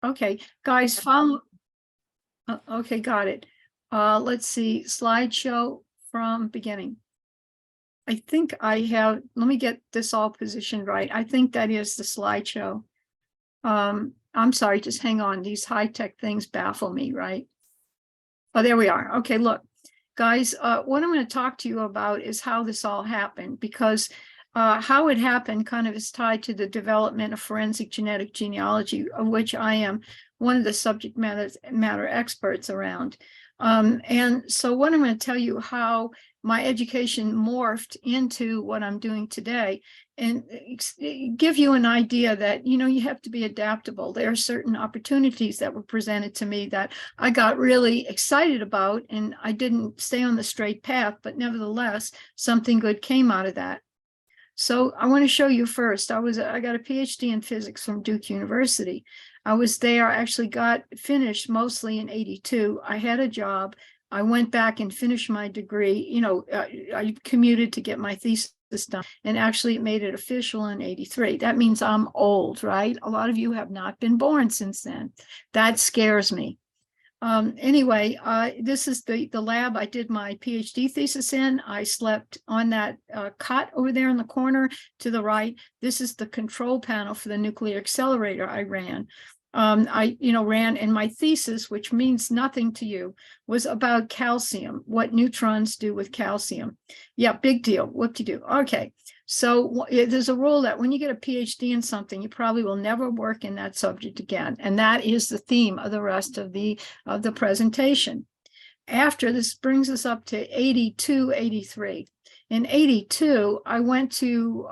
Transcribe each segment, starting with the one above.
Okay, guys, follow. Okay, got it. Let's see, slideshow from beginning. I think I have, let me get this all positioned right. I think that is the slideshow. I'm sorry, just hang on. These high-tech things baffle me, right? Oh, there we are. Okay, look, guys, what I'm going to talk to you about is how this all happened, because how it happened kind of is tied to the development of forensic genetic genealogy, of which I am one of the subject matter experts around. And so what I'm going to tell you how my education morphed into what I'm doing today, and give you an idea that, you have to be adaptable. There are certain opportunities that were presented to me that I got really excited about, and I didn't stay on the straight path, but nevertheless, something good came out of that. So I want to show you first, I got a PhD in physics from Duke University. I was there, I actually got finished mostly in 82. I had a job. I went back and finished my degree. I commuted to get my thesis done, and actually made it official in 83. That means I'm old, right? A lot of you have not been born since then. That scares me. Anyway, this is the lab I did my PhD thesis in. I slept on that cot over there in the corner to the right. This is the control panel for the nuclear accelerator I ran. I ran, and my thesis, which means nothing to you, was about calcium, what neutrons do with calcium. Yeah, big deal. Whoop-de-doo. Okay. So there's a rule that when you get a PhD in something, you probably will never work in that subject again. And that is the theme of the rest of the presentation. After this brings us up to 82, 83. In 82, I went to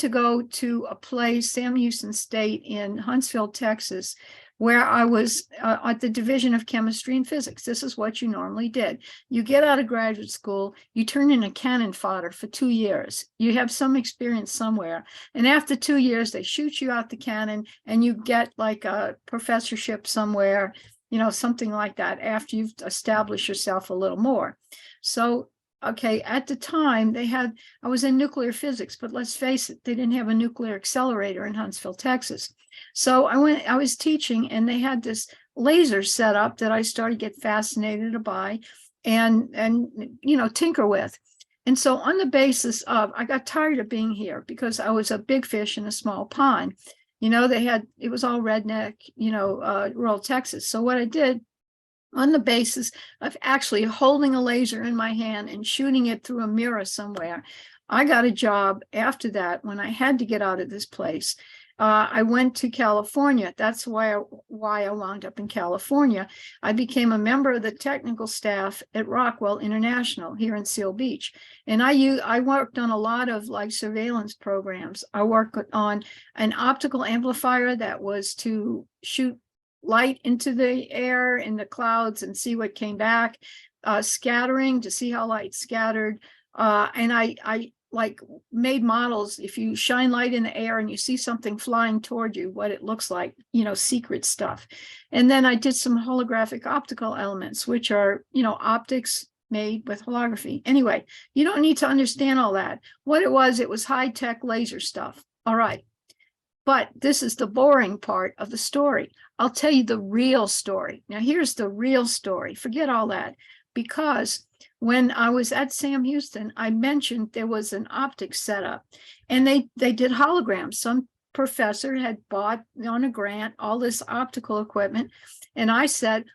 go to a place, Sam Houston State in Huntsville, Texas, where I was at the Division of Chemistry and Physics. This is what you normally did. You get out of graduate school, you turn in a cannon fodder for 2 years. You have some experience somewhere. And after 2 years, they shoot you out the cannon and you get like a professorship somewhere, something like that, after you've established yourself a little more. So, okay, at the time I was in nuclear physics, but let's face it, they didn't have a nuclear accelerator in Huntsville, Texas. So I was teaching, and they had this laser set up that I started to get fascinated by and tinker with. And so on the basis of, I got tired of being here because I was a big fish in a small pond. It was all redneck, rural Texas. So what I did, on the basis of actually holding a laser in my hand and shooting it through a mirror somewhere, I got a job after that when I had to get out of this place. I went to California. That's why I wound up in California. I became a member of the technical staff at Rockwell International here in Seal Beach. And I worked on a lot of like surveillance programs. I worked on an optical amplifier that was to shoot light into the air in the clouds and see what came back, scattering to see how light scattered. And I like made models. If you shine light in the air and you see something flying toward you, what it looks like, secret stuff. And then I did some holographic optical elements, which are, optics made with holography. Anyway, you don't need to understand all that. What it was high-tech laser stuff. All right. But this is the boring part of the story. I'll tell you the real story. Now, here's the real story. Forget all that. Because when I was at Sam Houston, I mentioned there was an optics setup, and they did holograms. Some professor had bought on a grant all this optical equipment. And I said,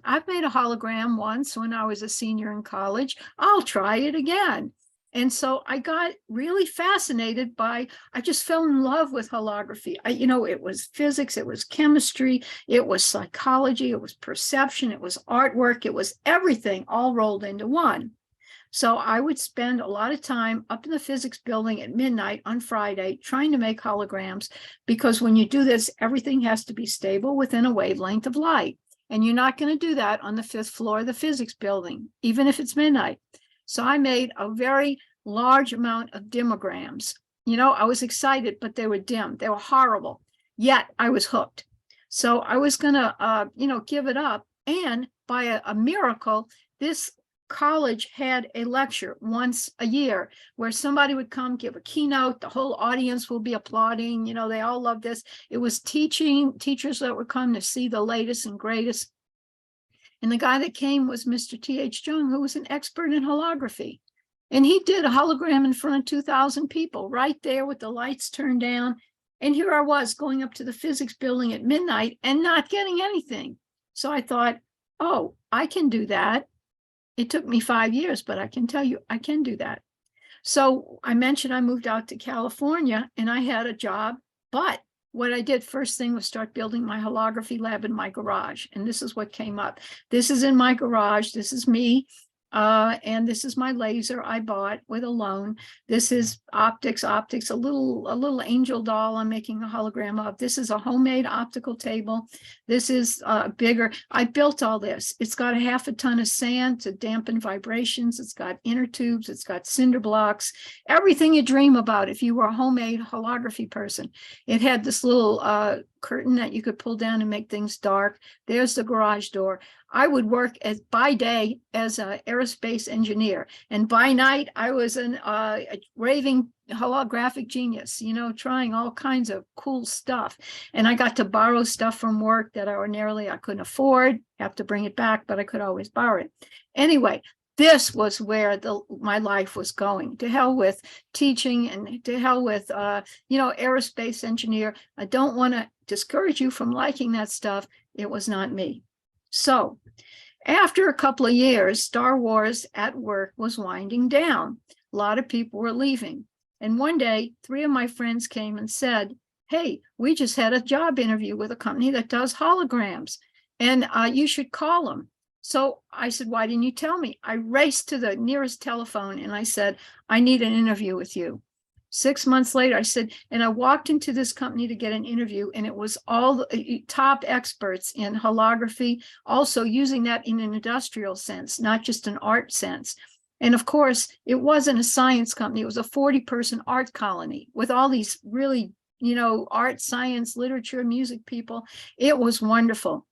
I've made a hologram once when I was a senior in college. I'll try it again. And so I got really fascinated I just fell in love with holography. It was physics, it was chemistry, it was psychology, it was perception, it was artwork, it was everything all rolled into one. So I would spend a lot of time up in the physics building at midnight on Friday trying to make holograms, because when you do this, everything has to be stable within a wavelength of light. And you're not going to do that on the 5th floor of the physics building, even if it's midnight. So I made a very large amount of dimograms. I was excited, but they were dim. They were horrible. Yet I was hooked. So I was going to, give it up. And by a miracle, this college had a lecture once a year where somebody would come give a keynote. The whole audience will be applauding. You know, they all love this. It was teachers that would come to see the latest and greatest. And the guy that came was Mr. T.H. Jung, who was an expert in holography. And he did a hologram in front of 2,000 people right there with the lights turned down. And here I was going up to the physics building at midnight and not getting anything. So I thought, oh, I can do that. It took me 5 years, but I can tell you, I can do that. So I mentioned I moved out to California and I had a job, but what I did first thing was start building my holography lab in my garage. And this is what came up. This is in my garage. This is me. And this is my laser I bought with a loan. This is optics, a little angel doll I'm making a hologram of. This is a homemade optical table. This is bigger. I built all this. It's got a half a ton of sand to dampen vibrations. It's got inner tubes. It's got cinder blocks, everything you dream about if you were a homemade holography person. It had this little curtain that you could pull down and make things dark. There's the garage door. I would work by day as an aerospace engineer, and by night I was a raving holographic genius, you know, trying all kinds of cool stuff. And I got to borrow stuff from work that ordinarily I couldn't afford, have to bring it back, but I could always borrow it. Anyway, this was where my life was going. To hell with teaching and to hell with, aerospace engineer. I don't want to discourage you from liking that stuff. It was not me. So after a couple of years, Star Wars at work was winding down. A lot of people were leaving. And one day, 3 of my friends came and said, hey, we just had a job interview with a company that does holograms, and you should call them. So I said, why didn't you tell me? I raced to the nearest telephone and I said, I need an interview with you. 6 months later, I said, and I walked into this company to get an interview, and it was all the top experts in holography, also using that in an industrial sense, not just an art sense. And of course, it wasn't a science company. It was a 40-person art colony with all these really, art, science, literature, music people. It was wonderful.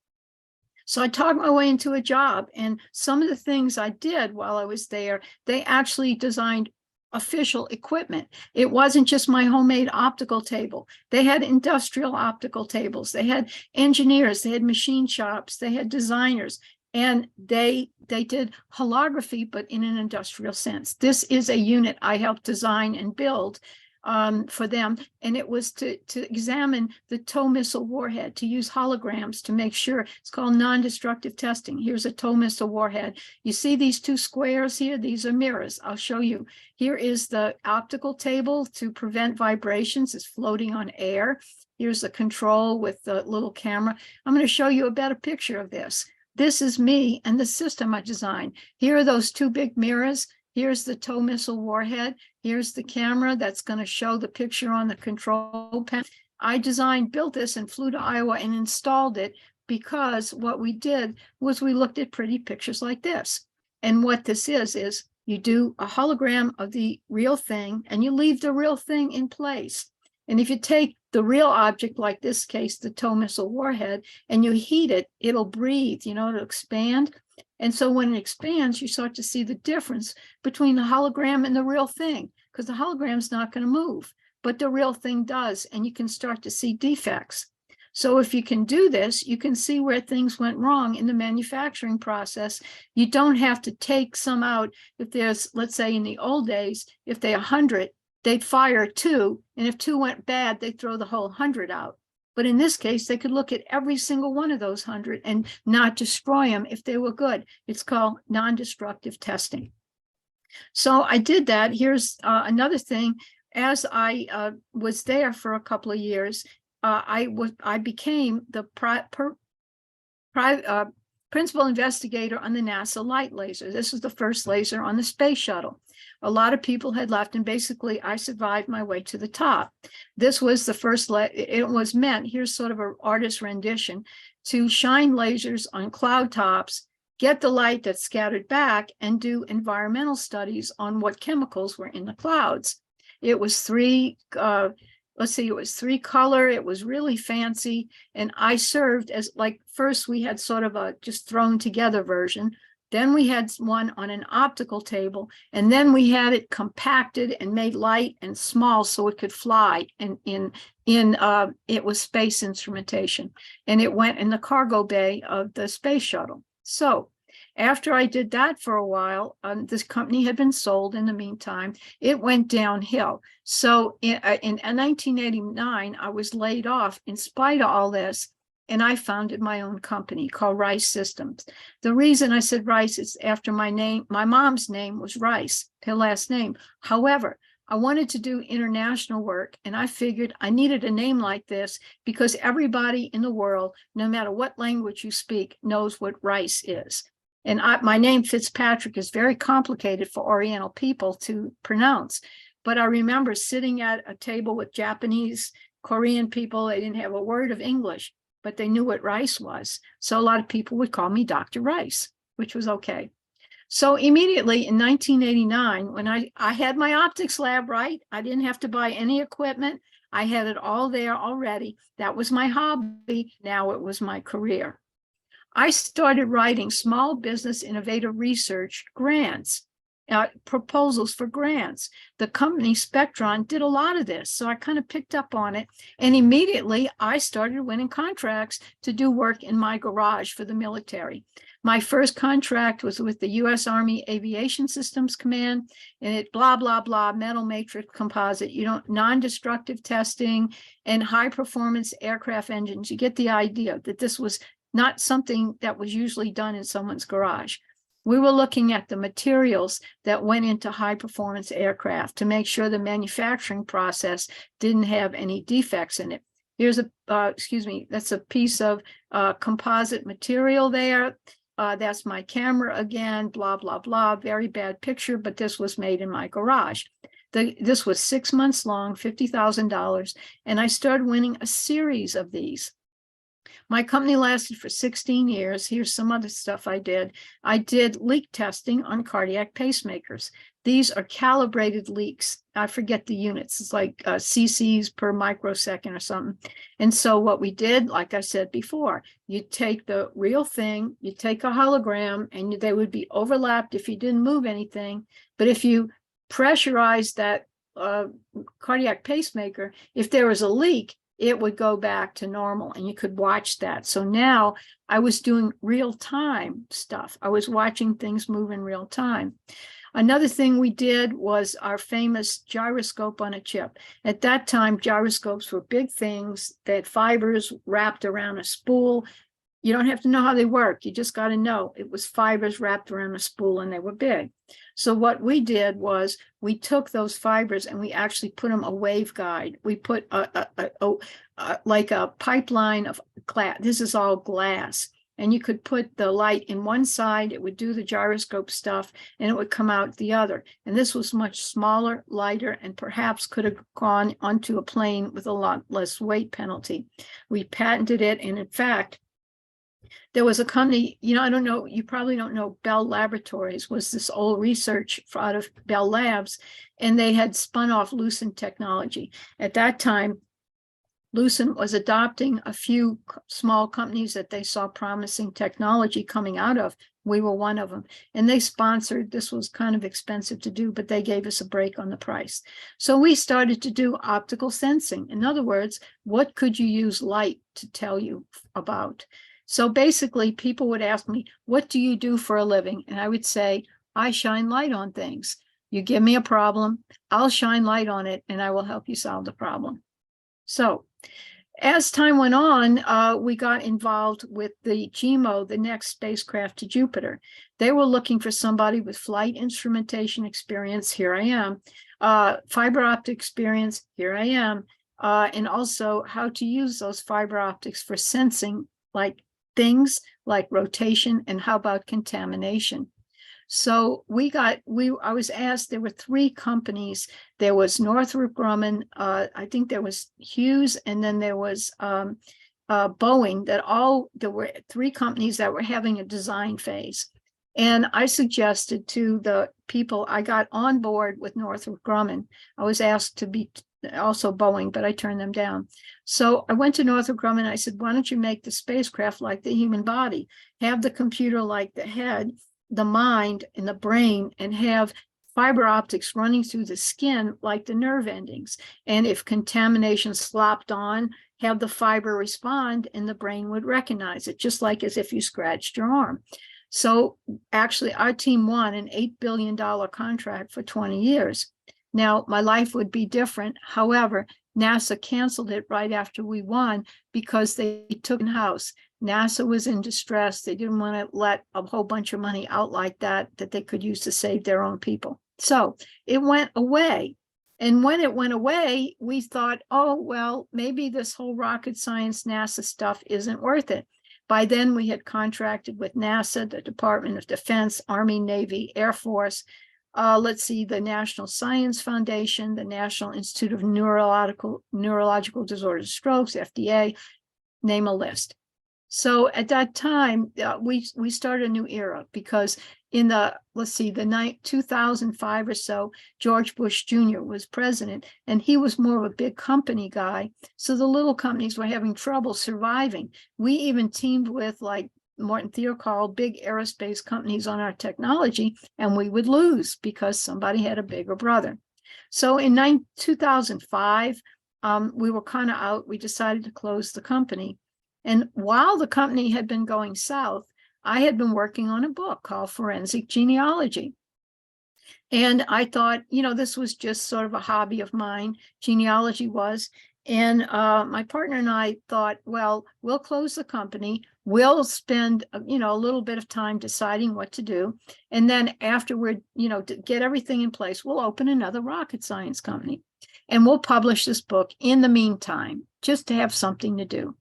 So I talked my way into a job, and some of the things I did while I was there, they actually designed official equipment. It wasn't just my homemade optical table. They had industrial optical tables. They had engineers. They had machine shops. They had designers. And they did holography, but in an industrial sense. This is a unit I helped design and build for them. And it was to examine the TOW missile warhead, to use holograms to make sure. It's called non-destructive testing. Here's a TOW missile warhead. You see these 2 squares here? These are mirrors. I'll show you. Here is the optical table to prevent vibrations. It's floating on air. Here's the control with the little camera. I'm going to show you a better picture of this. This is me and the system I designed. Here are those 2 big mirrors. Here's the TOW missile warhead. Here's the camera that's going to show the picture on the control panel. I built this and flew to Iowa and installed it because what we did was we looked at pretty pictures like this. And what this is you do a hologram of the real thing and you leave the real thing in place. And if you take the real object, like this case, the TOW missile warhead, and you heat it, it'll breathe, it'll expand. And so when it expands, you start to see the difference between the hologram and the real thing, because the hologram's not going to move, but the real thing does, and you can start to see defects. So if you can do this, you can see where things went wrong in the manufacturing process. You don't have to take some out. If there's, let's say in the old days, if they're 100, they'd fire 2, and if 2 went bad, they'd throw the whole 100 out. But in this case, they could look at every single one of those 100 and not destroy them if they were good. It's called non-destructive testing. So I did that. Here's another thing. As I was there for a couple of years, I became the principal investigator on the NASA light laser. This was the first laser on the space shuttle. A lot of people had left, and basically I survived my way to the top. This was the first, it was meant, here's sort of an artist's rendition, to shine lasers on cloud tops, get the light that's scattered back, and do environmental studies on what chemicals were in the clouds. It was 3 color, it was really fancy, and I served as, first we had sort of a just thrown together version, Then we had one on an optical table, and then we had it compacted and made light and small so it could fly. And it was space instrumentation, and it went in the cargo bay of the space shuttle. So after I did that for a while, this company had been sold in the meantime. It went downhill. So in 1989, I was laid off in spite of all this. And I founded my own company called Rice Systems. The reason I said Rice is after my name. My mom's name was Rice, her last name. However, I wanted to do international work, and I figured I needed a name like this because everybody in the world, no matter what language you speak, knows what rice is. And my name Fitzpatrick is very complicated for Oriental people to pronounce. But I remember sitting at a table with Japanese, Korean people. They didn't have a word of English, but they knew what rice was. So a lot of people would call me Dr. Rice, which was okay. So immediately in 1989, when I had my optics lab, right? I didn't have to buy any equipment. I had it all there already. That was my hobby. Now it was my career. I started writing small business innovative research grants, proposals for grants. The company Spectron did a lot of this, so I kind of picked up on it. And immediately I started winning contracts to do work in my garage for the military. My first contract was with the U.S. Army Aviation Systems Command, and it blah, blah, blah, metal matrix composite, non-destructive testing and high performance aircraft engines. You get the idea that this was not something that was usually done in someone's garage. We were looking at the materials that went into high performance aircraft to make sure the manufacturing process didn't have any defects in it. Here's that's a piece of composite material there. That's my camera again, blah, blah, blah, very bad picture, but this was made in my garage. This was 6 months long, $50,000, and I started winning a series of these. My company lasted for 16 years. Here's some other stuff I did. I did leak testing on cardiac pacemakers. These are calibrated leaks. I forget the units. It's like cc's per microsecond or something. And so what we did, like I said before, you take the real thing, you take a hologram, and they would be overlapped if you didn't move anything. But if you pressurize that cardiac pacemaker, if there was a leak, it would go back to normal and you could watch that. So now I was doing real-time stuff. I was watching things move in real time. Another thing we did was our famous gyroscope on a chip. At that time, gyroscopes were big things. They had fibers wrapped around a spool. You don't have to know how they work. You just got to know it was fibers wrapped around a spool and they were big. So what we did was we took those fibers and we actually put them a waveguide. We put like a pipeline of glass. This is all glass. And you could put the light in one side, it would do the gyroscope stuff, and it would come out the other. And this was much smaller, lighter, and perhaps could have gone onto a plane with a lot less weight penalty. We patented it, and in fact, there was a company, I don't know, you probably don't know, Bell Laboratories was this old research out of Bell Labs, and they had spun off Lucent Technology. At that time, Lucent was adopting a few small companies that they saw promising technology coming out of. We were one of them. And they sponsored, this was kind of expensive to do, but they gave us a break on the price. So we started to do optical sensing. In other words, what could you use light to tell you about? So basically, people would ask me, what do you do for a living? And I would say, I shine light on things. You give me a problem, I'll shine light on it, and I will help you solve the problem. So as time went on, we got involved with the GMO, the next spacecraft to Jupiter. They were looking for somebody with flight instrumentation experience. Here I am. Fiber optic experience. Here I am. And also how to use those fiber optics for sensing like things like rotation and how about contamination. So I was asked, there were 3 companies. There was Northrop Grumman, I think there was Hughes, and then there was Boeing. There were 3 companies that were having a design phase. And I suggested to the people, I got on board with Northrop Grumman. I was asked to be also Boeing, but I turned them down. So I went to Northrop Grumman and I said, why don't you make the spacecraft like the human body? Have the computer like the head, the mind and the brain and have fiber optics running through the skin like the nerve endings. And if contamination slopped on, have the fiber respond and the brain would recognize it, just like as if you scratched your arm. So actually, our team won an $8 billion contract for 20 years. Now, my life would be different. However, NASA canceled it right after we won because they took in-house. NASA was in distress. They didn't want to let a whole bunch of money out like that they could use to save their own people. So it went away. And when it went away, we thought, oh, well, maybe this whole rocket science NASA stuff isn't worth it. By then, we had contracted with NASA, the Department of Defense, Army, Navy, Air Force, the National Science Foundation, the National Institute of Neurological Disorders, Strokes, FDA, name a list. So at that time, we started a new era because in the 2005 or so, George Bush Jr. was president, and he was more of a big company guy. So the little companies were having trouble surviving. We even teamed with like Morton Theocal, big aerospace companies on our technology, and we would lose because somebody had a bigger brother. So in 2005, we were kind of out. We decided to close the company. And while the company had been going south, I had been working on a book called Forensic Genealogy. And I thought, this was just sort of a hobby of mine, genealogy was. And my partner and I thought, well, we'll close the company. We'll spend, a little bit of time deciding what to do. And then after we're, to get everything in place, we'll open another rocket science company. And we'll publish this book in the meantime, just to have something to do.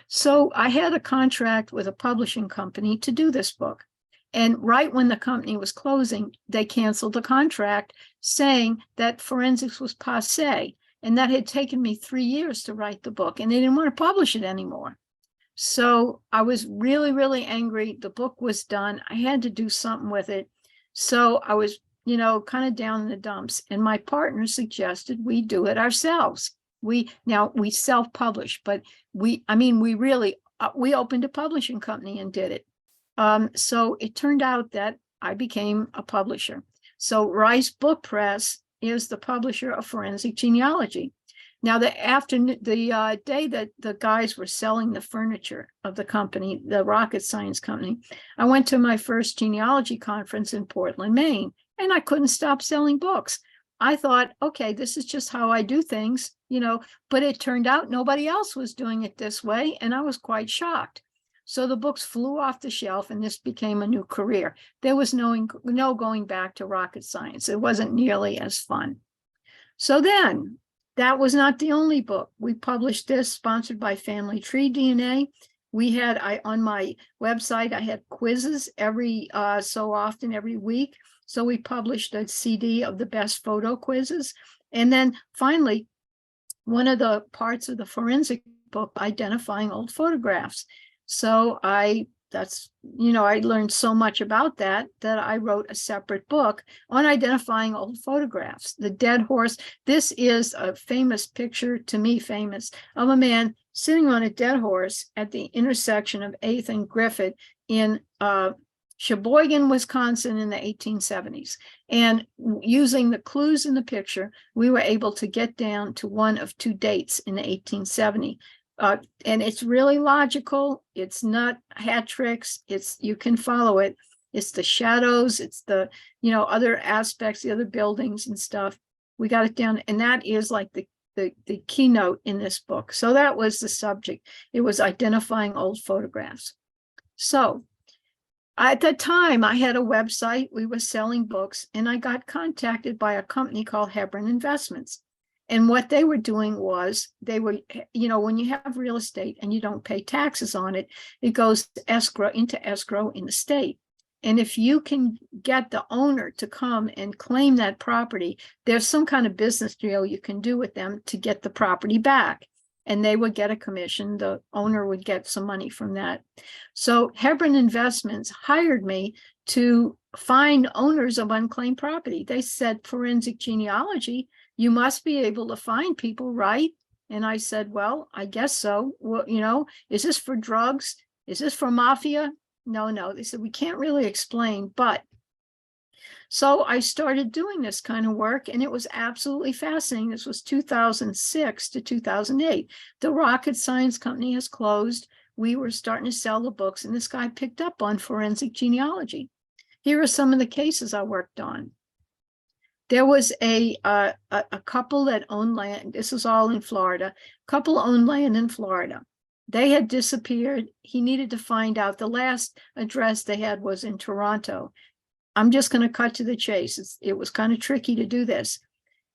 So I had a contract with a publishing company to do this book. And right when the company was closing, they canceled the contract, saying that forensics was passé. And that had taken me 3 years to write the book, and they didn't want to publish it anymore. So I was really, really angry. The book was done. I had to do something with it. So I was, kind of down in the dumps. And my partner suggested we do it ourselves. We self-publish, but we opened a publishing company and did it. So it turned out that I became a publisher. So Rice Book Press is the publisher of Forensic Genealogy. Now, the day that the guys were selling the furniture of the company, the rocket science company, I went to my first genealogy conference in Portland, Maine, and I couldn't stop selling books. I thought, okay, this is just how I do things, but it turned out nobody else was doing it this way, and I was quite shocked. So the books flew off the shelf, and this became a new career. There was no going back to rocket science. It wasn't nearly as fun. So then, that was not the only book. We published this, sponsored by Family Tree DNA. On my website, I had quizzes every so often, every week. So we published a CD of the best photo quizzes. And then finally, one of the parts of the forensic book, identifying old photographs. So I learned so much about that I wrote a separate book on identifying old photographs. The dead horse. This is a famous picture, to me famous, of a man sitting on a dead horse at the intersection of 8th and Griffith in Sheboygan, Wisconsin in the 1870s. And using the clues in the picture, we were able to get down to one of two dates in the 1870. And it's really logical. It's not hat tricks. You can follow it. It's the shadows. It's the, other aspects, the other buildings and stuff. We got it down. And that is like the keynote in this book. So that was the subject. It was identifying old photographs. So at the time, I had a website. We were selling books, and I got contacted by a company called Hebron Investments. And what they were doing was they were, when you have real estate and you don't pay taxes on it, it goes into escrow in the state. And if you can get the owner to come and claim that property, there's some kind of business deal you can do with them to get the property back. And they would get a commission. The owner would get some money from that. So Hebron Investments hired me to find owners of unclaimed property. They said, forensic genealogy, you must be able to find people, right? And I said, well, I guess so. Well, is this for drugs? Is this for mafia? no. They said, we can't really explain, but. So I started doing this kind of work, and it was absolutely fascinating. This was 2006 to 2008. The rocket science company has closed. We were starting to sell the books, and this guy picked up on forensic genealogy. Here are some of the cases I worked on. There was a couple that owned land. This was all in Florida. Couple owned land in Florida. They had disappeared. He needed to find out. The last address they had was in Toronto. I'm just going to cut to the chase. It was kind of tricky to do this.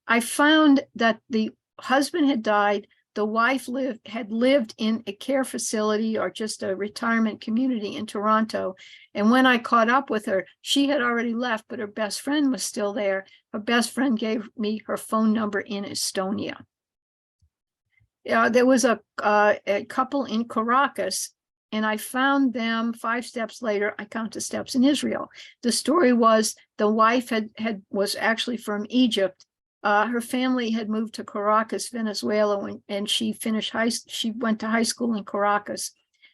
I found that the husband had died. The wife had lived in a care facility or just a retirement community in Toronto. And when I caught up with her, she had already left, but her best friend was still there. Her best friend gave me her phone number in Estonia. There was a couple in Caracas, and I found them 5 steps later. I count the steps in Israel. The story was the wife was actually from Egypt. Her family had moved to Caracas, Venezuela, and she went to high school in Caracas.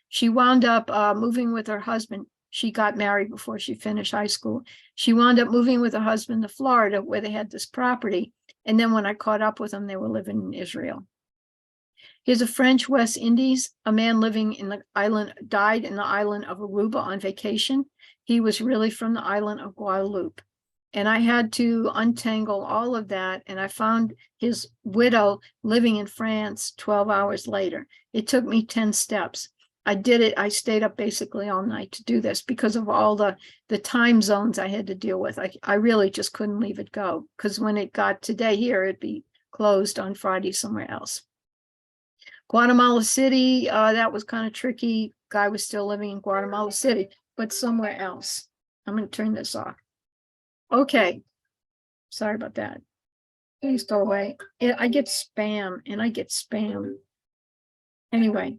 She wound up moving with her husband. She got married before she finished high school. She wound up moving with her husband to Florida, where they had this property. And then when I caught up with them, they were living in Israel. Here's a French West Indies. A man living in the island died in the island of Aruba on vacation. He was really from the island of Guadeloupe. And I had to untangle all of that. And I found his widow living in France 12 hours later. It took me 10 steps. I did it. I stayed up basically all night to do this because of all the time zones I had to deal with. I really just couldn't leave it go, because when it got today here, it'd be closed on Friday somewhere else. Guatemala City, that was kind of tricky. Guy was still living in Guatemala City, but somewhere else. I'm going to turn this off. Okay. Sorry about that. Please go away. I get spam, and I get spam. Anyway,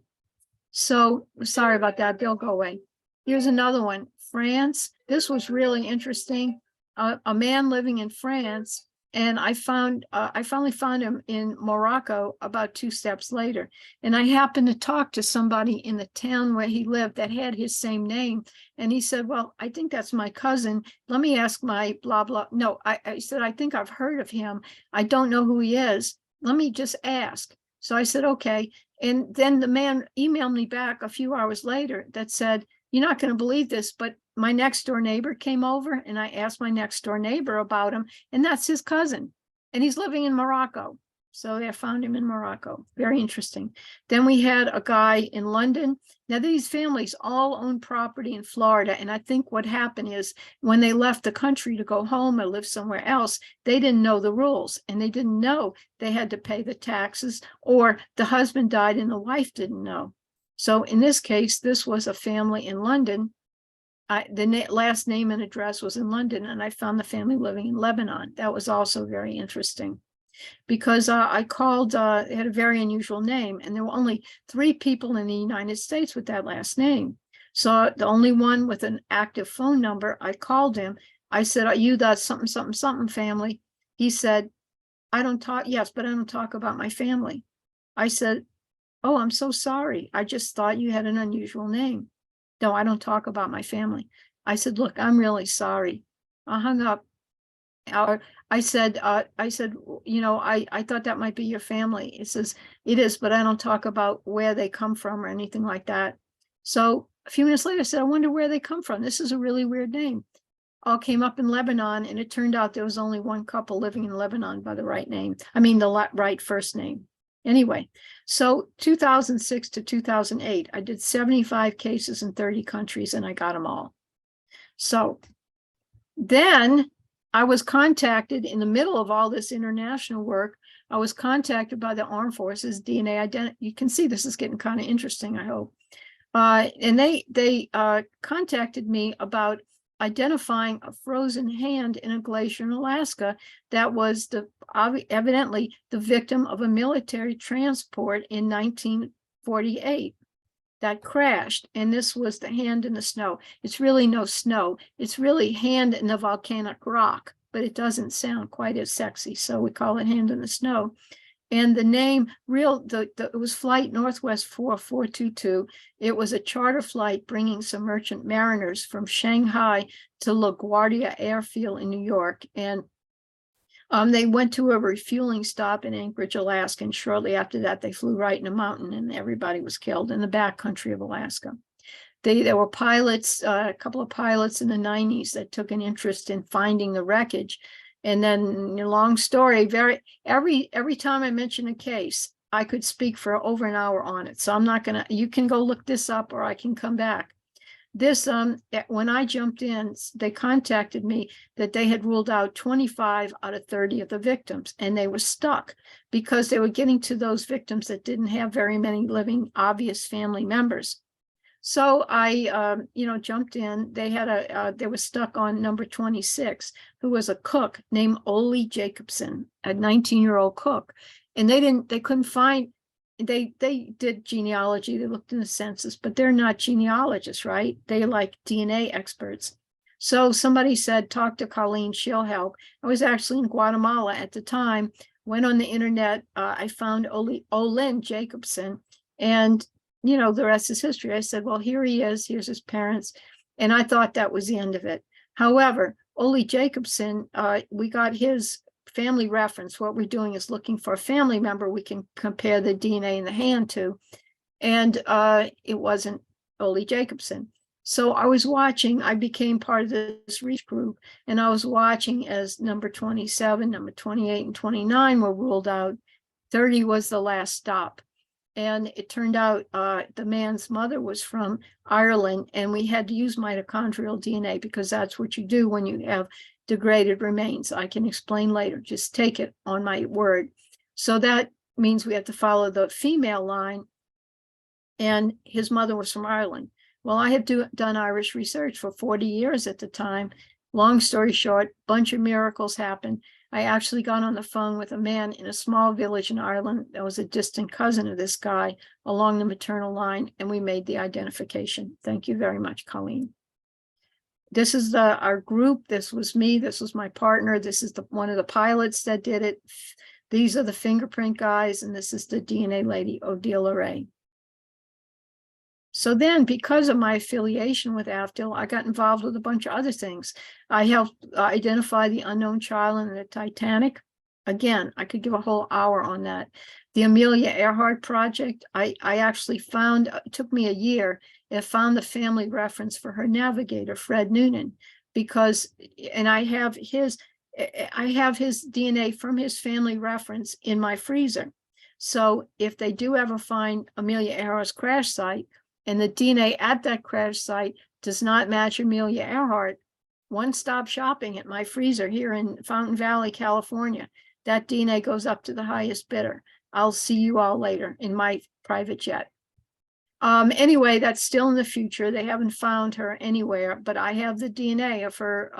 so sorry about that. They'll go away. Here's another one. France. This was really interesting. A man living in France. And I finally found him in Morocco about 2 steps later. And I happened to talk to somebody in the town where he lived that had his same name. And he said, well, I think that's my cousin. Let me ask my blah, blah. No, I said, I think I've heard of him. I don't know who he is. Let me just ask. So I said, okay. And then the man emailed me back a few hours later that said, you're not going to believe this, but my next door neighbor came over, and I asked my next door neighbor about him, and that's his cousin, and he's living in Morocco. So I found him in Morocco. Very interesting. Then we had a guy in London. Now, these families all own property in Florida, and I think what happened is when they left the country to go home or live somewhere else, they didn't know the rules, and they didn't know they had to pay the taxes, or the husband died and the wife didn't know. So in this case, this was a family in London. The last name and address was in London, and I found the family living in Lebanon. That was also very interesting because I called, it had a very unusual name, and there were only 3 people in the United States with that last name. So the only one with an active phone number, I called him. I said, are you that something, something, something family? He said, I don't talk, yes, but I don't talk about my family. I said, oh, I'm so sorry. I just thought you had an unusual name. No, I don't talk about my family. I said, look, I'm really sorry. I hung up. I said, you know, I thought that might be your family. It says, it is, but I don't talk about where they come from or anything like that. So a few minutes later, I said, I wonder where they come from. This is a really weird name. All came up in Lebanon, and it turned out there was only one couple living in Lebanon by the right name. I mean, the right first name. Anyway, so 2006 to 2008, I did 75 cases in 30 countries, and I got them all. So then I was contacted in the middle of all this international work. I was contacted by the Armed Forces DNA identity. You can see this is getting kind of interesting, I hope. And they contacted me about identifying a frozen hand in a glacier in Alaska that was evidently the victim of a military transport in 1948 that crashed. And this was the hand in the snow. It's really no snow. It's really hand in the volcanic rock, but it doesn't sound quite as sexy. So we call it hand in the snow. And the name, it was Flight Northwest 4422. It was a charter flight bringing some merchant mariners from Shanghai to LaGuardia Airfield in New York. And they went to a refueling stop in Anchorage, Alaska. And shortly after that, they flew right in a mountain and everybody was killed in the backcountry of Alaska. There were pilots, a couple of pilots in the 90s that took an interest in finding the wreckage. And then, long story, every time I mention a case, I could speak for over an hour on it. So I'm not gonna, you can go look this up or I can come back. This, when I jumped in, they contacted me that they had ruled out 25 out of 30 of the victims, and they were stuck because they were getting to those victims that didn't have very many living obvious family members. So I, jumped in. They were stuck on number 26, who was a cook named Ole Jacobson, a 19-year-old cook. And they couldn't find, they did genealogy, they looked in the census, but they're not genealogists, right? They like DNA experts. So somebody said, talk to Colleen, she'll help. I was actually in Guatemala at the time, went on the internet, I found Ole Jacobson, and the rest is history. I said, well, here he is, here's his parents. And I thought that was the end of it. However, Ole Jacobson, we got his family reference. What we're doing is looking for a family member we can compare the DNA in the hand to. And it wasn't Ole Jacobson. So I was watching, I became part of this research group, and I was watching as number 27, number 28, and 29 were ruled out. 30 was the last stop. And it turned out the man's mother was from Ireland, and we had to use mitochondrial DNA because that's what you do when you have degraded remains. I can explain later, just take it on my word. So that means we have to follow the female line, and his mother was from Ireland. Well, I have done Irish research for 40 years at the time. Long story short, bunch of miracles happened. I actually got on the phone with a man in a small village in Ireland that was a distant cousin of this guy along the maternal line, and we made the identification. Thank you very much, Colleen. This is our group. This was me. This was my partner. This is one of the pilots that did it. These are the fingerprint guys, and this is the DNA lady, Odile Ray. So then, because of my affiliation with AFDIL, I got involved with a bunch of other things. I helped identify the unknown child in the Titanic. Again, I could give a whole hour on that. The Amelia Earhart project, I actually found, it took me a year, and found the family reference for her navigator, Fred Noonan, because, and I have his DNA from his family reference in my freezer. So if they do ever find Amelia Earhart's crash site, and the DNA at that crash site does not match Amelia Earhart, one-stop shopping at my freezer here in Fountain Valley, California. That DNA goes up to the highest bidder. I'll see you all later in my private jet. Anyway, that's still in the future. They haven't found her anywhere, but I have the DNA of her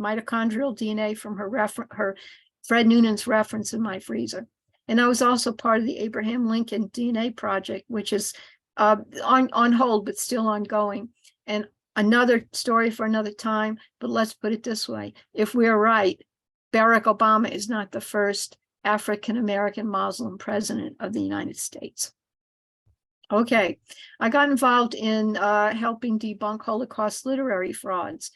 mitochondrial DNA from her Fred Noonan's reference in my freezer. And I was also part of the Abraham Lincoln DNA project, which is on hold, but still ongoing. And another story for another time, but let's put it this way. If we're right, Barack Obama is not the first African-American Muslim president of the United States. Okay, I got involved in helping debunk Holocaust literary frauds.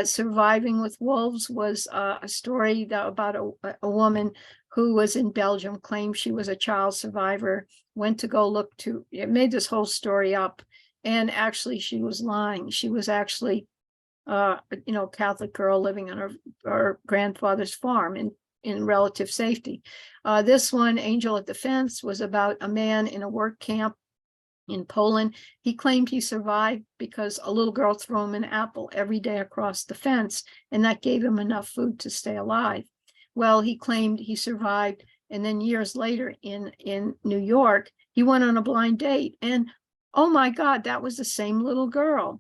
Surviving with Wolves was a story about a woman who was in Belgium, claimed she was a child survivor, went to go look to, it made this whole story up, and actually she was lying. She was actually, Catholic girl living on her grandfather's farm in relative safety. This one, Angel at the Fence, was about a man in a work camp in Poland. He claimed he survived because a little girl threw him an apple every day across the fence, and that gave him enough food to stay alive. Well, he claimed he survived, and then years later in New York, he went on a blind date, and oh my God, that was the same little girl.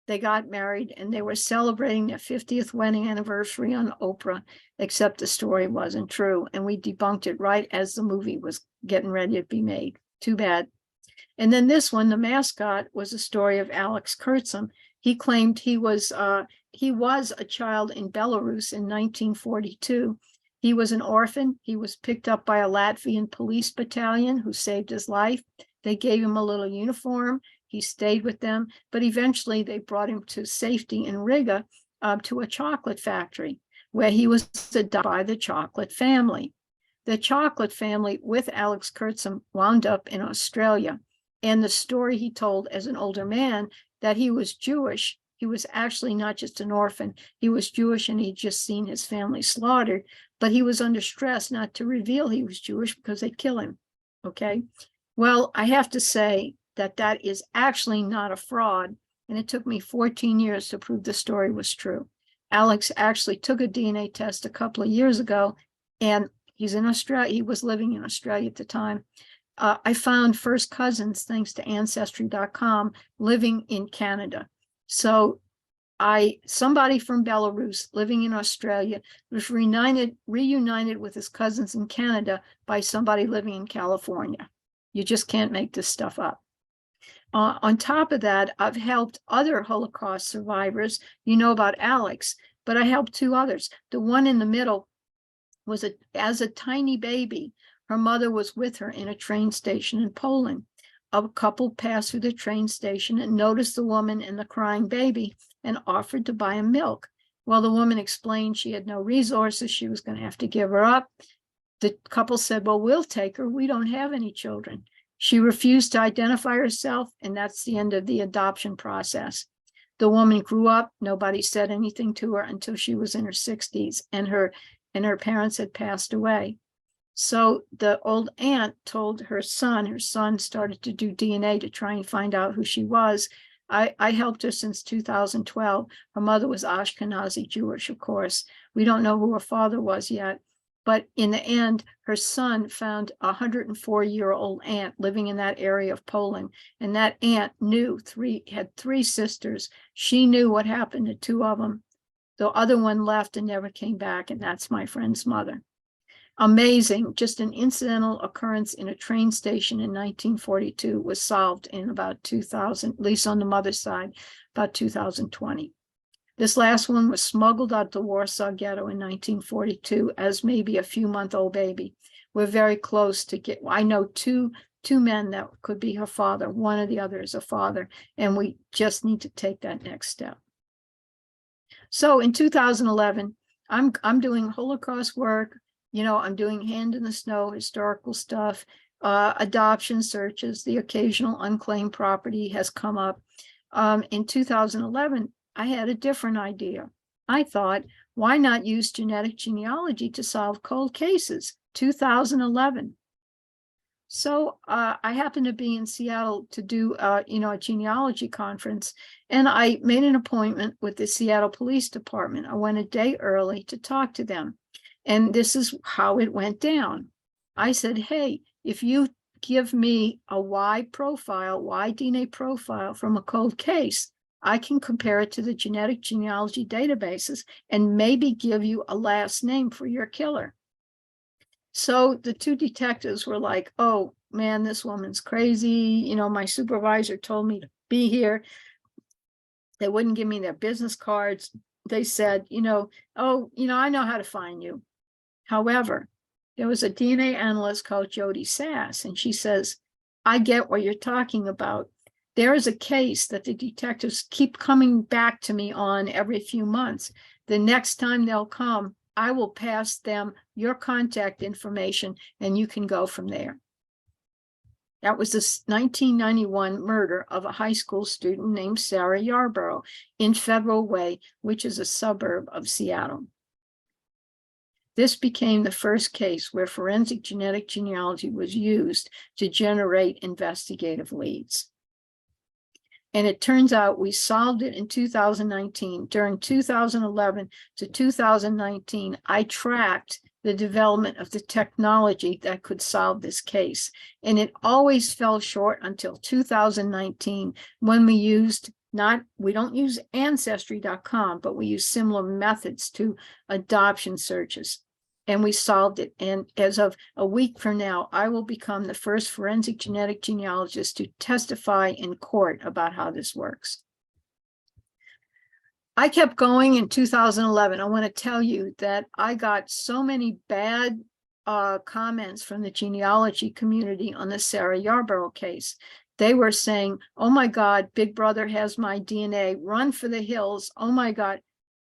They got married, and they were celebrating their 50th wedding anniversary on Oprah, except the story wasn't true, and we debunked it right as the movie was getting ready to be made. Too bad. And then this one, The Mascot, was a story of Alex Kurtzum. He claimed he was a child in Belarus in 1942. He was an orphan. He was picked up by a Latvian police battalion who saved his life. They gave him a little uniform. He stayed with them, but eventually they brought him to safety in Riga, to a chocolate factory where he was adopted by the chocolate family. The chocolate family with Alex Kurtzum wound up in Australia. And the story he told as an older man that he was Jewish, he was actually not just an orphan, he was Jewish and he'd just seen his family slaughtered, but he was under stress not to reveal he was Jewish because they'd kill him. Okay. Well, I have to say that that is actually not a fraud. And it took me 14 years to prove the story was true. Alex actually took a DNA test a couple of years ago, and he's in Australia. He was living in Australia at the time. I found first cousins, thanks to Ancestry.com, living in Canada. So somebody from Belarus living in Australia was reunited with his cousins in Canada by somebody living in California. You just can't make this stuff up. On top of that, I've helped other Holocaust survivors. You know about Alex, but I helped two others. The one in the middle was as a tiny baby, her mother was with her in a train station in Poland. A couple passed through the train station and noticed the woman and the crying baby and offered to buy him milk. Well, the woman explained she had no resources. She was going to have to give her up. The couple said, well, we'll take her. We don't have any children. She refused to identify herself, and that's the end of the adoption process. The woman grew up. Nobody said anything to her until she was in her 60s, and her parents had passed away. So the old aunt told her son started to do DNA to try and find out who she was. I helped her since 2012. Her mother was Ashkenazi Jewish, of course. We don't know who her father was yet. But in the end, her son found a 104-year-old aunt living in that area of Poland. And that aunt had three sisters. She knew what happened to two of them. The other one left and never came back. And that's my friend's mother. Amazing. Just an incidental occurrence in a train station in 1942 was solved in about 2000, at least on the mother's side, about 2020. This last one was smuggled out the Warsaw Ghetto in 1942 as maybe a few-month-old baby. We're very close to I know two men that could be her father. One or the other is a father, and we just need to take that next step. So in 2011, I'm doing Holocaust work. You know, I'm doing hand in the snow, historical stuff, adoption searches. The occasional unclaimed property has come up. In 2011, I had a different idea. I thought, why not use genetic genealogy to solve cold cases? 2011. So I happened to be in Seattle to do, a genealogy conference, and I made an appointment with the Seattle Police Department. I went a day early to talk to them, and this is how it went down. I said, hey, if you give me a Y DNA profile from a cold case, I can compare it to the genetic genealogy databases and maybe give you a last name for your killer. So the two detectives were like, oh man, this woman's crazy. You know, my supervisor told me to be here. They wouldn't give me their business cards. They said, I know how to find you. However, there was a DNA analyst called Jody Sass, and she says, I get what you're talking about. There is a case that the detectives keep coming back to me on every few months. The next time they'll come, I will pass them your contact information and you can go from there. That was this 1991 murder of a high school student named Sarah Yarborough in Federal Way, which is a suburb of Seattle. This became the first case where forensic genetic genealogy was used to generate investigative leads. And it turns out we solved it in 2019. During 2011 to 2019, I tracked the development of the technology that could solve this case. And it always fell short until 2019 when we don't use Ancestry.com, but we use similar methods to adoption searches. And we solved it. And as of a week from now, I will become the first forensic genetic genealogist to testify in court about how this works. I kept going in 2011. I want to tell you that I got so many bad comments from the genealogy community on the Sarah Yarborough case. They were saying, oh my God, Big Brother has my DNA, run for the hills. Oh my God.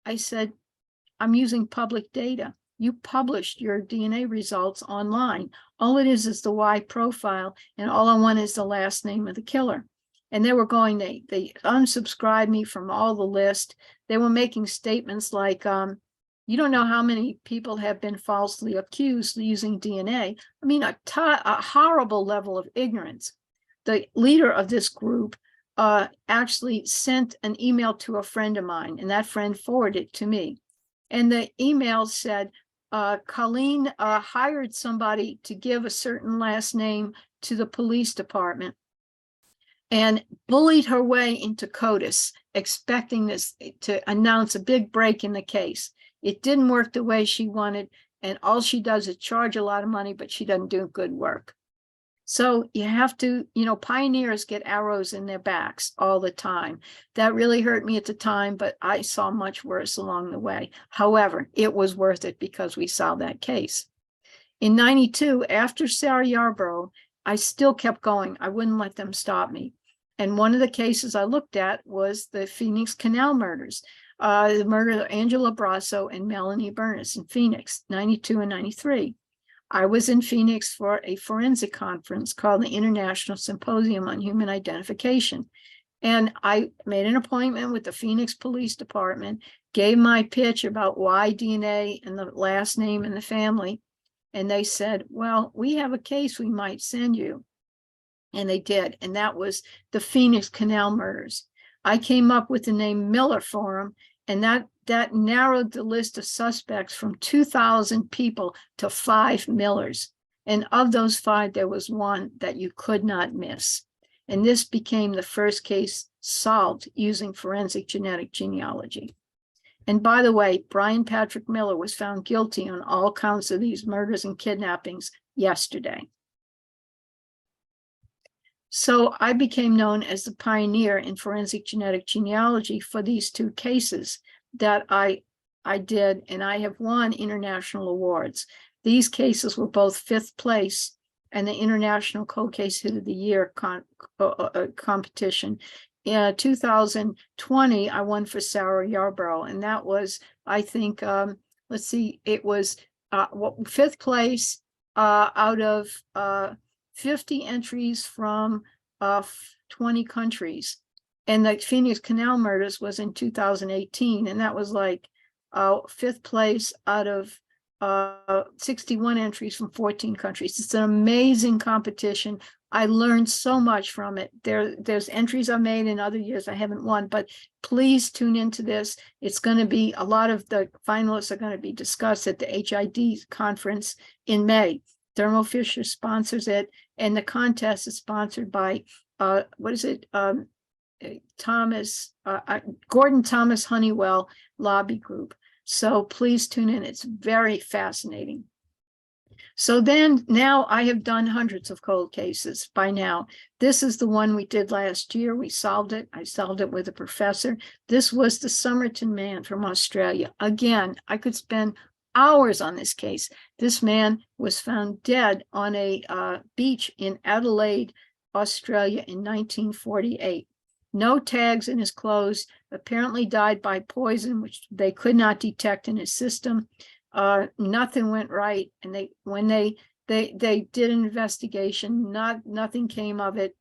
I said, I'm using public data. You published your DNA results online. All it is the Y profile, and all I want is the last name of the killer. And they were going, they unsubscribed me from all the list. They were making statements like, you don't know how many people have been falsely accused using DNA. I mean, a horrible level of ignorance. The leader of this group actually sent an email to a friend of mine, and that friend forwarded it to me. And the email said, Colleen hired somebody to give a certain last name to the police department and bullied her way into CODIS, expecting this to announce a big break in the case. It didn't work the way she wanted, and all she does is charge a lot of money, but she doesn't do good work. So you have to, pioneers get arrows in their backs all the time. That really hurt me at the time, but I saw much worse along the way. However, it was worth it because we solved that case. In 92, after Sarah Yarborough, I still kept going. I wouldn't let them stop me. And one of the cases I looked at was the Phoenix Canal murders, the murder of Angela Brasso and Melanie Burness in Phoenix, 92 and 93. I was in Phoenix for a forensic conference called the International Symposium on Human Identification. And I made an appointment with the Phoenix Police Department, gave my pitch about why DNA and the last name and the family. And they said, well, we have a case we might send you. And they did. And that was the Phoenix Canal murders. I came up with the name Miller for them, and that narrowed the list of suspects from 2,000 people to 5 Millers. And of those 5, there was one that you could not miss. And this became the first case solved using forensic genetic genealogy. And by the way, Brian Patrick Miller was found guilty on all counts of these murders and kidnappings yesterday. So I became known as the pioneer in forensic genetic genealogy for these 2 cases that I did, and I have won international awards. These cases were both 5th place in the International Cold Case Hit of the Year competition. In 2020, I won for Sarah Yarborough, and that was, I think, let's see, it was 5th place out of 50 entries from 20 countries. And the Phoenix Canal murders was in 2018, and that was like 5th place out of 61 entries from 14 countries. It's an amazing competition. I learned so much from it. There's entries I made in other years I haven't won, but please tune into this. It's going to be, a lot of the finalists are going to be discussed at the HID conference in May. Thermo Fisher sponsors it, and the contest is sponsored by Gordon-Thomas Honeywell Lobby Group. So please tune in. It's very fascinating. So then now I have done hundreds of cold cases by now. This is the one we did last year. We solved it. I solved it with a professor. This was the Somerton man from Australia. Again, I could spend hours on this case. This man was found dead on a beach in Adelaide, Australia in 1948. No tags in his clothes, apparently died by poison, which they could not detect in his system. Nothing went right. And when they did an investigation, nothing came of it.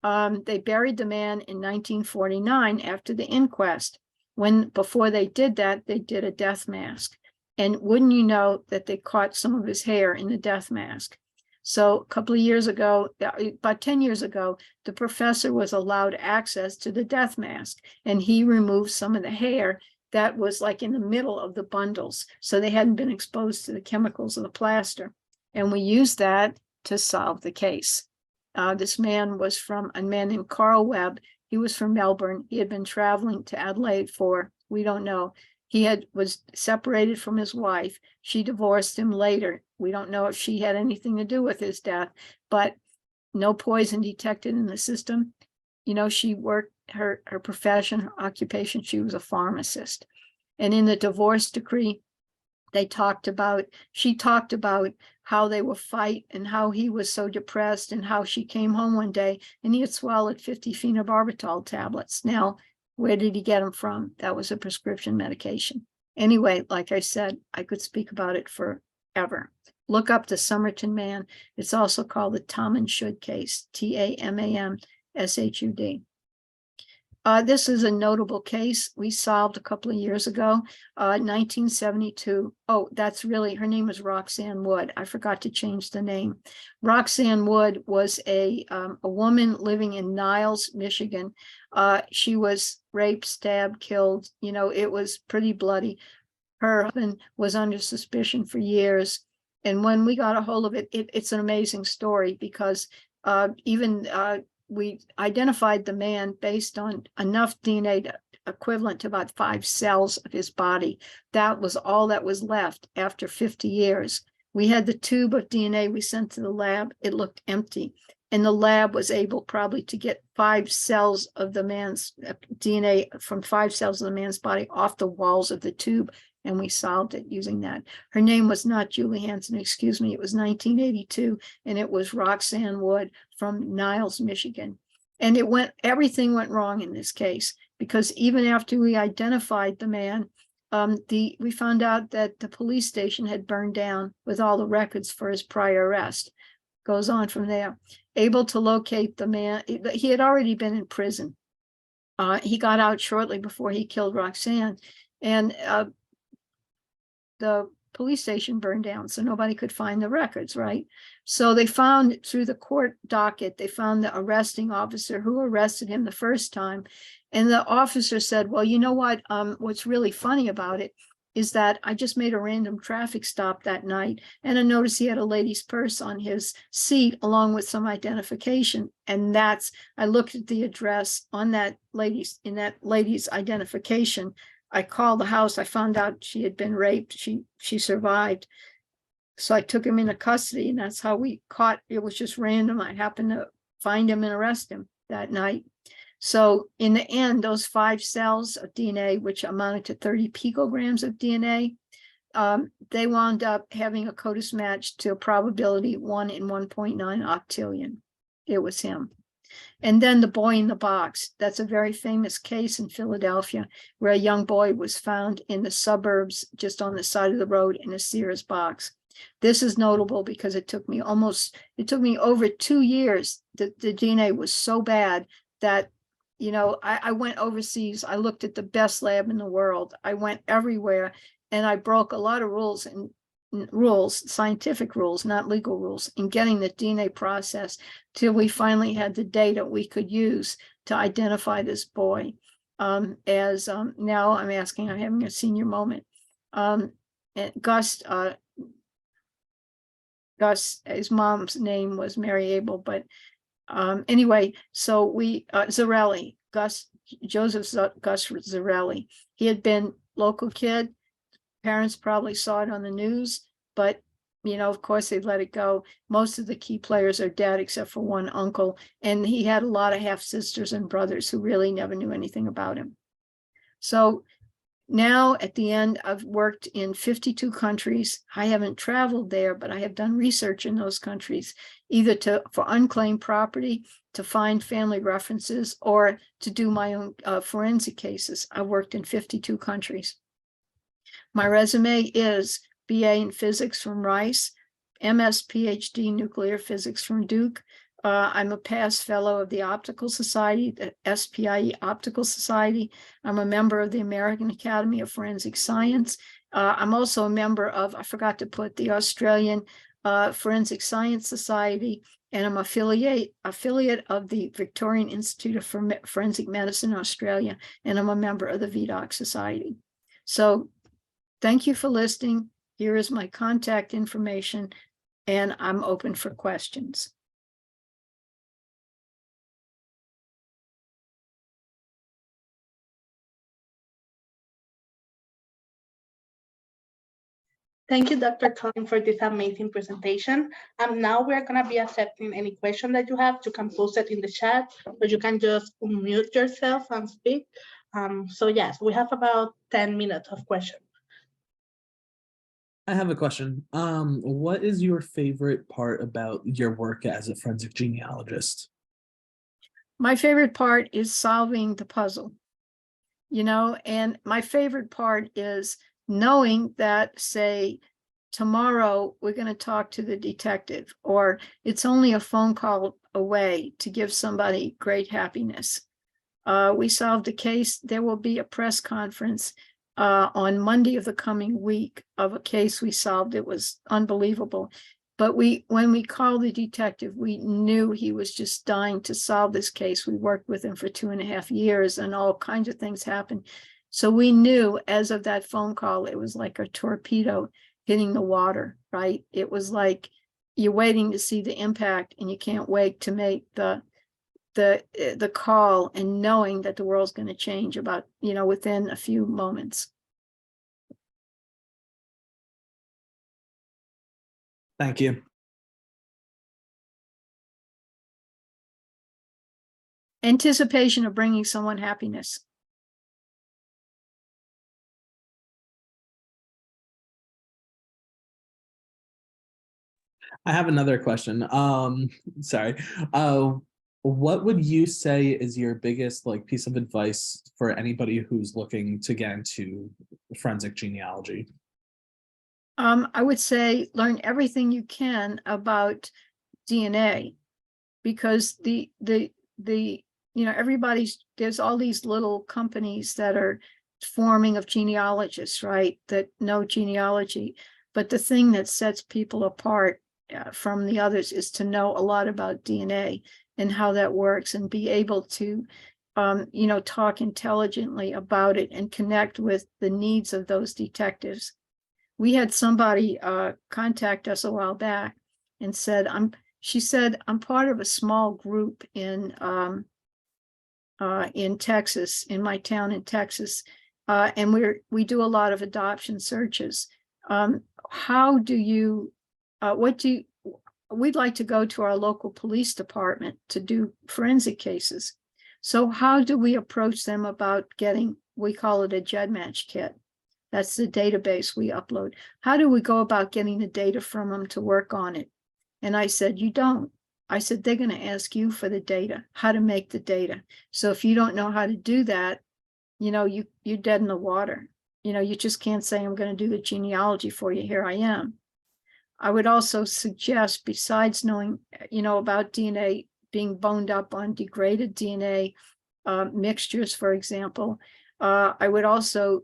They buried the man in 1949 after the inquest. Before they did that, they did a death mask. And wouldn't you know that they caught some of his hair in the death mask? So a couple of years ago, about 10 years ago, the professor was allowed access to the death mask, and he removed some of the hair that was like in the middle of the bundles, so they hadn't been exposed to the chemicals of the plaster. And we used that to solve the case. This man was from a man named Carl Webb. He was from Melbourne. He had been traveling to Adelaide for, we don't know. He was separated from his wife. She divorced him later. We don't know if she had anything to do with his death, but no poison detected in the system. She worked her profession, her occupation, she was a pharmacist. And in the divorce decree, she talked about how they would fight and how he was so depressed and how she came home one day and he had swallowed 50 phenobarbital tablets. Now, where did he get them from? That was a prescription medication. Anyway, like I said, I could speak about it forever. Look up the Somerton man. It's also called the Tamanshud case, Tamanshud. This is a notable case we solved a couple of years ago, 1972. Oh, that's really, her name is Roxanne Wood. I forgot to change the name. Roxanne Wood was a woman living in Niles, Michigan. She was raped, stabbed, killed. You know, it was pretty bloody. Her husband was under suspicion for years. And when we got a hold of it, it's an amazing story because we identified the man based on enough DNA equivalent to about 5 cells of his body. That was all that was left after 50 years. We had the tube of DNA we sent to the lab. It looked empty. And the lab was able probably to get 5 cells of the man's DNA from 5 cells of the man's body off the walls of the tube. And we solved it using that. Her name was not Julie Hanson, excuse me. It was 1982, and it was Roxanne Wood from Niles, Michigan. And everything went wrong in this case, because even after we identified the man, we found out that the police station had burned down with all the records for his prior arrest. Goes on from there. Able to locate the man, he had already been in prison. He got out shortly before he killed Roxanne, and the police station burned down, so nobody could find the records, right? So they found through the court docket, they found the arresting officer who arrested him the first time. And the officer said, well, you know what? What's really funny about it is that I just made a random traffic stop that night, and I noticed he had a lady's purse on his seat along with some identification. And I looked at the address on that lady's identification. I called the house. I found out she had been raped. She survived. So I took him into custody, and that's how we caught. It was just random. I happened to find him and arrest him that night. So in the end, those 5 cells of DNA, which amounted to 30 picograms of DNA, they wound up having a CODIS match to a probability 1 in 1.9 octillion. It was him. And then the boy in the box. That's a very famous case in Philadelphia where a young boy was found in the suburbs just on the side of the road in a Sears box. This is notable because it took me over 2 years. The DNA was so bad that, you know, I went overseas. I looked at the best lab in the world. I went everywhere, and I broke a lot of rules, scientific rules, not legal rules, in getting the DNA process till we finally had the data we could use to identify this boy. Now I'm having a senior moment. And Gus, his mom's name was Mary Abel, but anyway, so Zarelli, Joseph Gus Zarelli. He had been local kid. Parents probably saw it on the news, but, you know, of course they let it go. Most of the key players are dead except for one uncle. And he had a lot of half sisters and brothers who really never knew anything about him. So now at the end, I've worked in 52 countries. I haven't traveled there, but I have done research in those countries, either for unclaimed property, to find family references, or to do my own forensic cases. I've worked in 52 countries. My resume is BA in physics from Rice, MS PhD nuclear physics from Duke. I'm a past fellow of the Optical Society, the SPIE Optical Society. I'm a member of the American Academy of Forensic Science. I'm also a member of, I forgot to put, the Australian Forensic Science Society, and I'm affiliate of the Victorian Institute of Forensic Medicine, Australia, and I'm a member of the Vidocq Society. So thank you for listening. Here is my contact information, and I'm open for questions. Thank you, Dr. Colleen, for this amazing presentation. Now we're going to be accepting any question that you have. You can post it in the chat, or you can just unmute yourself and speak. So yes, we have about 10 minutes of questions. I have a question. What is your favorite part about your work as a forensic genealogist? My favorite part is solving the puzzle, and my favorite part is knowing that, say, tomorrow we're going to talk to the detective, or it's only a phone call away to give somebody great happiness. We solved a case. There will be a press conference on Monday of the coming week of a case we solved. It was unbelievable. But when we called the detective, we knew he was just dying to solve this case. We worked with him for 2.5 years, and all kinds of things happened. So we knew as of that phone call, it was like a torpedo hitting the water, right? It was like you're waiting to see the impact, and you can't wait to make the call, and knowing that the world's going to change about, within a few moments. Thank you. Anticipation of bringing someone happiness. I have another question. Sorry. What would you say is your biggest piece of advice for anybody who's looking to get into forensic genealogy? I would say learn everything you can about DNA, because there's all these little companies that are forming of genealogists, right, that know genealogy. But the thing that sets people apart from the others is to know a lot about DNA and how that works, and be able to talk intelligently about it and connect with the needs of those detectives. We had somebody contact us a while back and said, she said, I'm part of a small group in Texas, in my town in Texas, and we do a lot of adoption searches. We'd like to go to our local police department to do forensic cases. So how do we approach them about getting, we call it a GEDmatch kit. That's the database we upload. How do we go about getting the data from them to work on it? And I said, you don't. I said, they're going to ask you for the data, how to make the data. So if you don't know how to do that, you're dead in the water. You just can't say, I'm going to do the genealogy for you. Here I am. I would also suggest, besides knowing, about DNA being boned up on degraded DNA mixtures, for example, I would also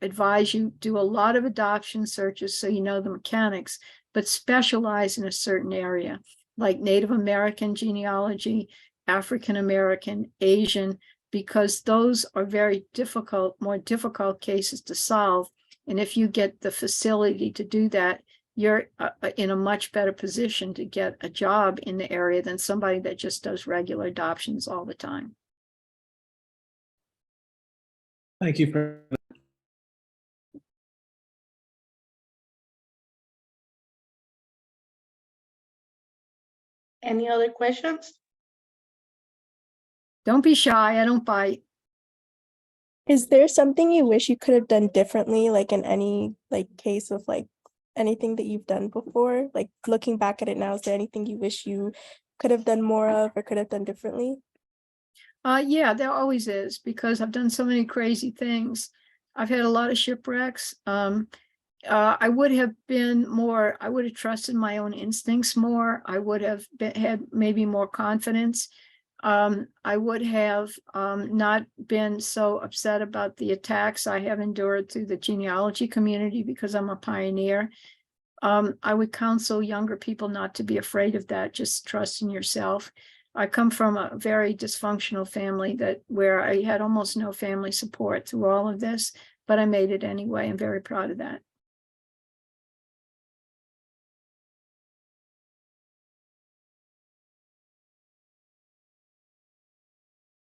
advise you do a lot of adoption searches so you know the mechanics, but specialize in a certain area, like Native American genealogy, African American, Asian, because those are very difficult, more difficult cases to solve. And if you get the facility to do that, you're in a much better position to get a job in the area than somebody that just does regular adoptions all the time. Thank you for that. Any other questions? Don't be shy. I don't bite. Is there something you wish you could have done differently, like in any case of anything that you've done before? Like looking back at it now, is there anything you wish you could have done more of or could have done differently? Yeah, there always is, because I've done so many crazy things. I've had a lot of shipwrecks. I would have trusted my own instincts more. I would have had maybe more confidence. I would have not been so upset about the attacks I have endured through the genealogy community, because I'm a pioneer. I would counsel younger people not to be afraid of that. Just trust in yourself. I come from a very dysfunctional family where I had almost no family support through all of this, but I made it anyway. I'm very proud of that.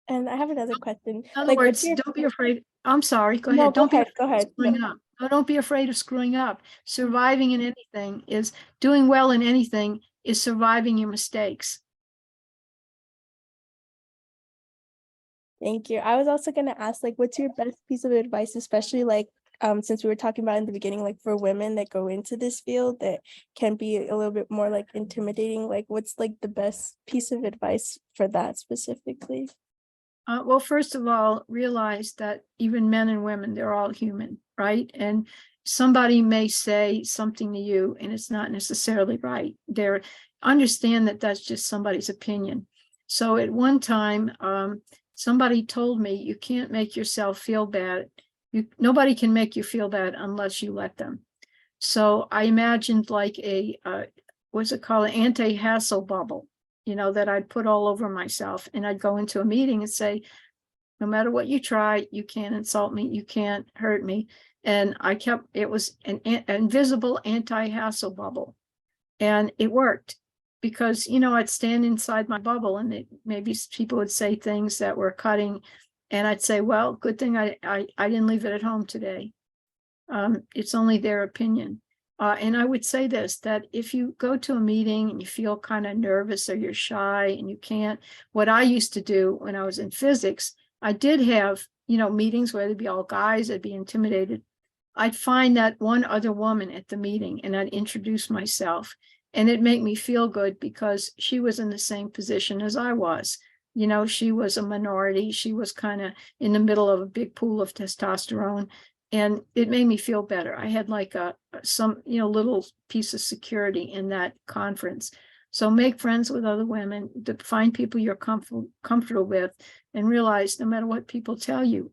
And I have another question. In other words, don't be afraid. I'm sorry. Go ahead. Go ahead. What's going up. Oh, don't be afraid of screwing up. Surviving in anything is doing well in anything is surviving your mistakes. Thank you. I was also gonna ask, like, what's your best piece of advice, especially like since we were talking about in the beginning, like for women that go into this field that can be a little bit more like intimidating, like what's like the best piece of advice for that specifically? Well, first of all, realize that even men and women, they're all human, right? And somebody may say something to you and it's not necessarily right. Understand that that's just somebody's opinion. So at one time, somebody told me, you can't make yourself feel bad. Nobody can make you feel bad unless you let them. So I imagined like what's it called, an anti-hassle bubble, that I'd put all over myself, and I'd go into a meeting and say, no matter what you try, you can't insult me, you can't hurt me. And it was an invisible anti-hassle bubble. And it worked because, I'd stand inside my bubble and maybe people would say things that were cutting. And I'd say, well, good thing I didn't leave it at home today. It's only their opinion. And I would say this, that if you go to a meeting and you feel kind of nervous or you're shy and you can't, what I used to do when I was in physics, I did have, meetings where there'd be all guys, I'd be intimidated. I'd find that one other woman at the meeting and I'd introduce myself, and it'd make me feel good because she was in the same position as I was. She was a minority. She was kind of in the middle of a big pool of testosterone. And it made me feel better. I had like some little piece of security in that conference. So make friends with other women, find people you're comfortable with, and realize no matter what people tell you,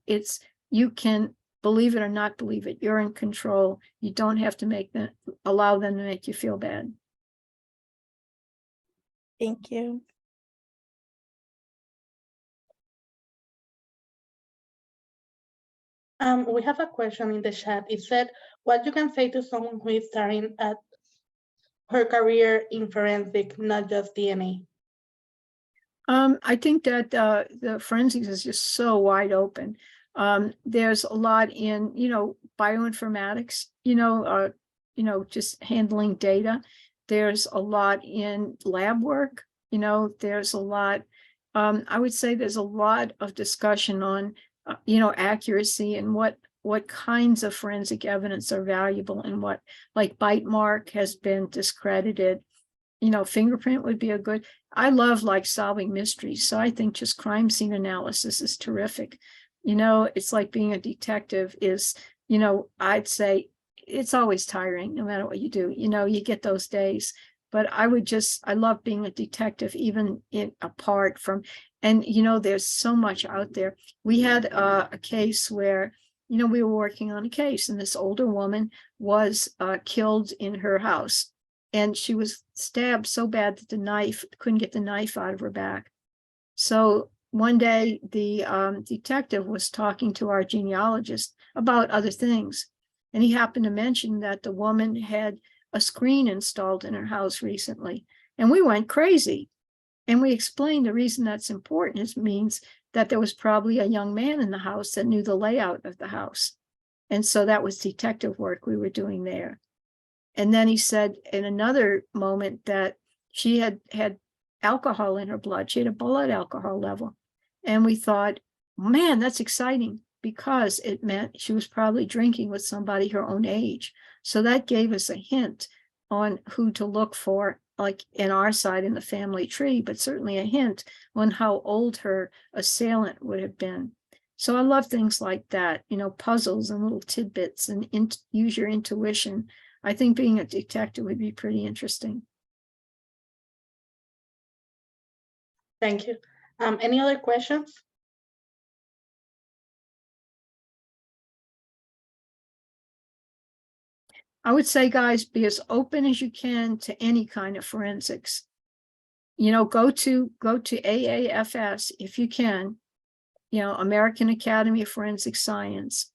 you can believe it or not believe it. You're in control. You don't have to allow them to make you feel bad. Thank you. We have a question in the chat. It said, what you can say to someone who is starting at her career in forensic, not just DNA? I think that the forensics is just so wide open. There's a lot in, bioinformatics, just handling data. There's a lot in lab work, there's a lot, I would say there's a lot of discussion on accuracy and what kinds of forensic evidence are valuable and what, like bite mark has been discredited. Fingerprint would be I love like solving mysteries. So I think just crime scene analysis is terrific. It's like being a detective is, I'd say it's always tiring no matter what you do. You get those days, but I love being a detective, even apart from, and there's so much out there. We had a case where, we were working on a case and this older woman was killed in her house. And she was stabbed so bad that couldn't get the knife out of her back. So one day the detective was talking to our genealogist about other things. And he happened to mention that the woman had a screen installed in her house recently. And we went crazy. And we explained the reason that's important is means that there was probably a young man in the house that knew the layout of the house. And so that was detective work we were doing there. And then he said in another moment that she had alcohol in her blood. She had a blood alcohol level. And we thought, man, that's exciting, because it meant she was probably drinking with somebody her own age. So that gave us a hint on who to look for, like in our side in the family tree, but certainly a hint on how old her assailant would have been. So I love things like that, puzzles and little tidbits, and use your intuition. I think being a detective would be pretty interesting. Thank you. Any other questions? I would say, guys, be as open as you can to any kind of forensics. Go to AAFS if you can, American Academy of Forensic Science.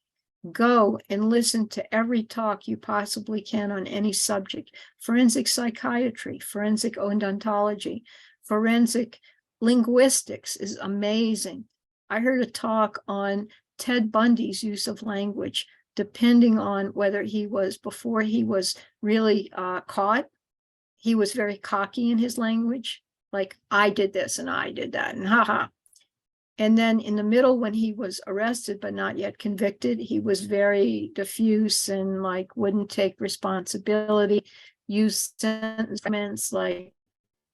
Go and listen to every talk you possibly can on any subject. Forensic psychiatry, forensic odontology, forensic linguistics is amazing. I heard a talk on Ted Bundy's use of language. depending on whether he was, before he was really caught, he was very cocky in his language, like I did this and I did that and haha. And then in the middle, when he was arrested but not yet convicted, he was very diffuse and like wouldn't take responsibility, used sentences like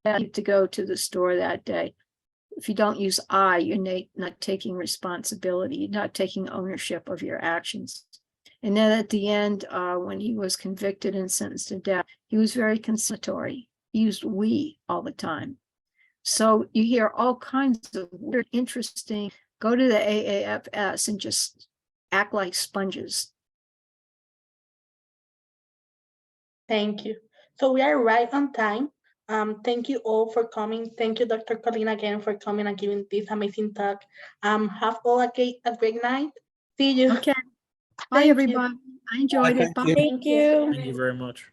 I need to go to the store that day. If you don't use I, you're not taking responsibility, you're not taking ownership of your actions. And then at the end, when he was convicted and sentenced to death, he was very conciliatory. He used we all the time. So you hear all kinds of weird, interesting, go to the AAFS and just act like sponges. Thank you. So we are right on time. Thank you all for coming. Thank you, Dr. Colleen, again for coming and giving this amazing talk. Have all a great night. See you. Okay. Bye, Thank you. everybody. I enjoyed it. Thank Bye. you. Thank you. Thank you very much.